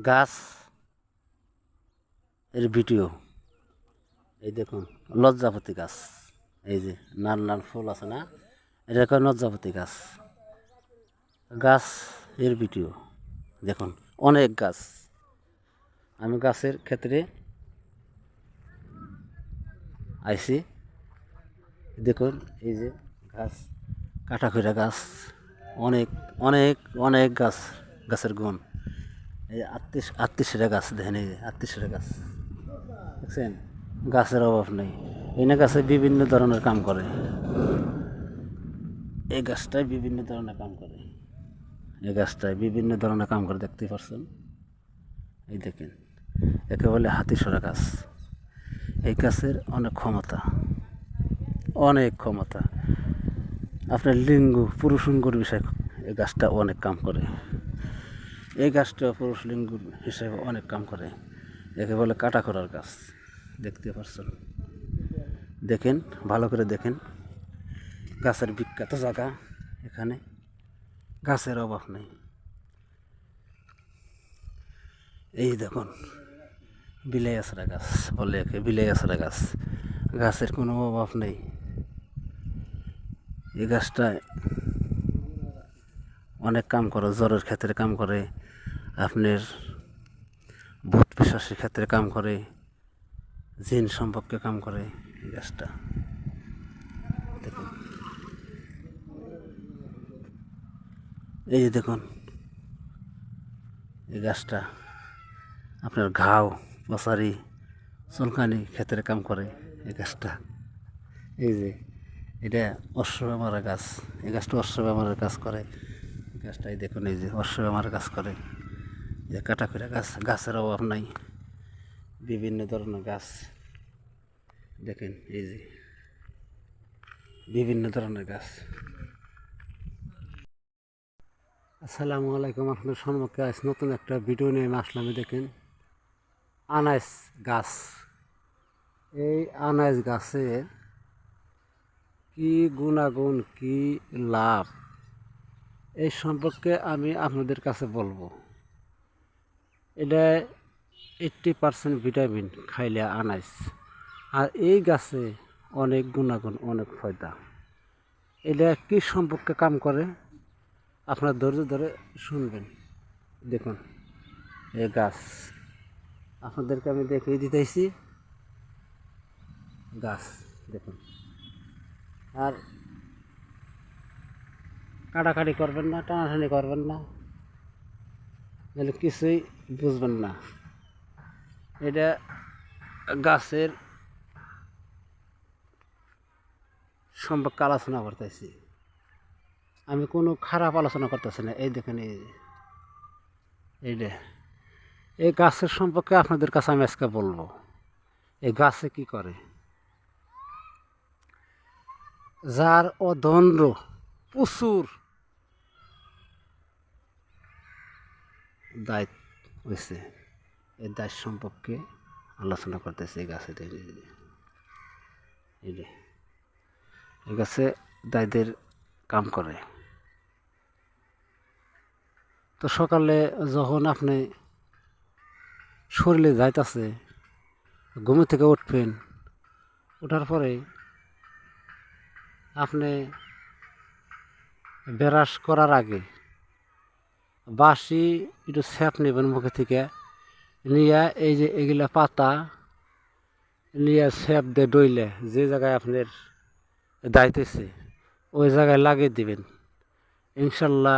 গাছ এর ভিডিও। এই দেখুন লজ্জাপতি গাছ, এই যে নাল নাল ফুল আছে না, এটা কয় লজ্জাপতি গাছ। গাছ এর ভিডিও দেখুন, অনেক গাছ। আমি গাছের ক্ষেত্রে আইছি, দেখুন এই যে গাছ, কাটাখুরা গাছ, অনেক অনেক অনেক গাছ, গাছের গুণ। এই যে 38টা গাছ দেখেন, এই যে 38টা গাছ দেখছেন। গাছের অভাব নেই, এই না গাছে বিভিন্ন ধরনের কাম করে। এই গাছটায় বিভিন্ন ধরনের কাম করে, এই গাছটায় বিভিন্ন ধরনের কাম করে, দেখতে পাচ্ছেন। এই দেখেন, একে বলে হাতিসরা গাছ। এই গাছের অনেক ক্ষমতা, অনেক ক্ষমতা। আপনার লিঙ্গ পুরুষ লিঙ্গর বিষয়ে এই গাছটা অনেক কাম করে। এই গাছটা পুরুষ লিঙ্গ হিসেবে অনেক কাম করে। একে বলে কাটাখোরার গাছ, দেখতে পাচ্ছেন। দেখেন, ভালো করে দেখেন। গাছের বিখ্যাত জায়গা এখানে, গাছের অভাব নেই। এই দেখুন বিলাই আছড়া গাছ বলে, একে বিলাই আছড়া গাছ। গাছের কোনো অভাব নেই। এই গাছটায় অনেক কাম করে, জ্বরের ক্ষেত্রে কাম করে, আপনার ভূত পিশাচের ক্ষেত্রে কাম করে, জিন সম্পর্কে কাম করে এই গাছটা। দেখুন এই যে দেখুন, এই গাছটা আপনার ঘাও, পচারি, চুলকানি ক্ষেত্রে কাম করে এই গাছটা। এই যে এটা অশ্ববেমারের গাছ, এই গাছটা অশ্ববেমারের কাজ করে। এই গাছটাই দেখুন, এই যে অশ্ববেমারের কাজ করে। যে কাটাখুরা গাছ, গাছের অভাব নাই, বিভিন্ন ধরনের গাছ দেখেন, এই যে বিভিন্ন ধরনের গাছ। আসসালামু আলাইকুম, আপনার সম্মুখে আজ নতুন একটা ভিডিও নিয়ে আসলাম। দেখেন আনাইস গাছ। এই আনাইস গাছের কি গুণাগুণ, কি লাভ, এই সম্পর্কে আমি আপনাদের কাছে বলবো। এটা 80% ভিটামিন খাইলে আনাইস। আর এই গাছে অনেক গুণাগুণ, অনেক ফায়দা। এটা কি সম্পর্কে কাম করে আপনার ধৈর্য ধরে শুনবেন। দেখুন এই গাছ আপনাদেরকে আমি দেখিয়ে দিতেছি। গাছ দেখুন, আর কাটাকাটি করবেন না, টানাটানি করবেন না, তাহলে কিছুই বুঝবেন না। এটা গাছের সম্পর্কে আলোচনা করতেছি, আমি কোনো খারাপ আলোচনা করতেছি না। এই দেখেন এইটা, এই গাছের সম্পর্কে আপনাদের কাছে আমি আজকে বলবো। এই গাছে কি করে, যার অদন্ড প্রচুর দায়িত্ব হয়েছে, এই দায় সম্পর্কে আলোচনা করতেছে। এই গাছে এই গাছে দায়দের কাম করে। তো সকালে যখন আপনি শরীরে যাইতেছে, ঘুম থেকে উঠবেন, ওঠার পরে আপনি ব্রাশ করার আগে বাসি একটু স্যাপ নেবেন মুখে থেকে, নিয়ে এই যে এগুলা পাতা নিয়ে স্যাপ দিয়ে ডইলে যে জায়গায় আপনার দাইতেছে ওই জায়গায় লাগিয়ে দিবেন। ইনশাল্লাহ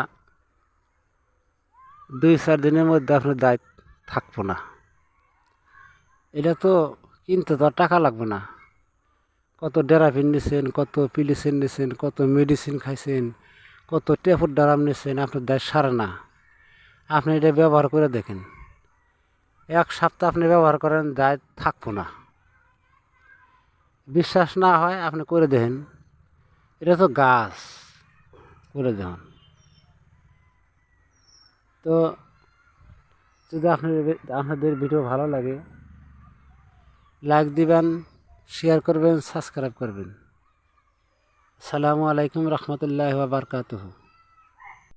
2-4 দিনের মধ্যে আপনার দায়িত্ব থাকবো না। এটা তো কিনতে তো আর টাকা লাগবে না। কত ডেরাফিন নিছেন, কত পিলিসিন নিছেন, কত মেডিসিন খাইছেন, কত টেফুর ড্রাম নিছেন, আপনার দায় সারে না। আপনি এটা ব্যবহার করে দেখেন, 1 সপ্তাহ আপনি ব্যবহার করেন, দায় থাকবো না। বিশ্বাস না হয় আপনি করে দেখেন। এটা তো গাছ, করে দেখুন। তো যদি আপনাদের ভিডিও ভালো লাগে, লাইক দিবেন, শেয়ার করবেন, সাবস্ক্রাইব করবেন। আসসালামু আলাইকুম রহমতুল্লাহি ওয়া বারাকাতুহু।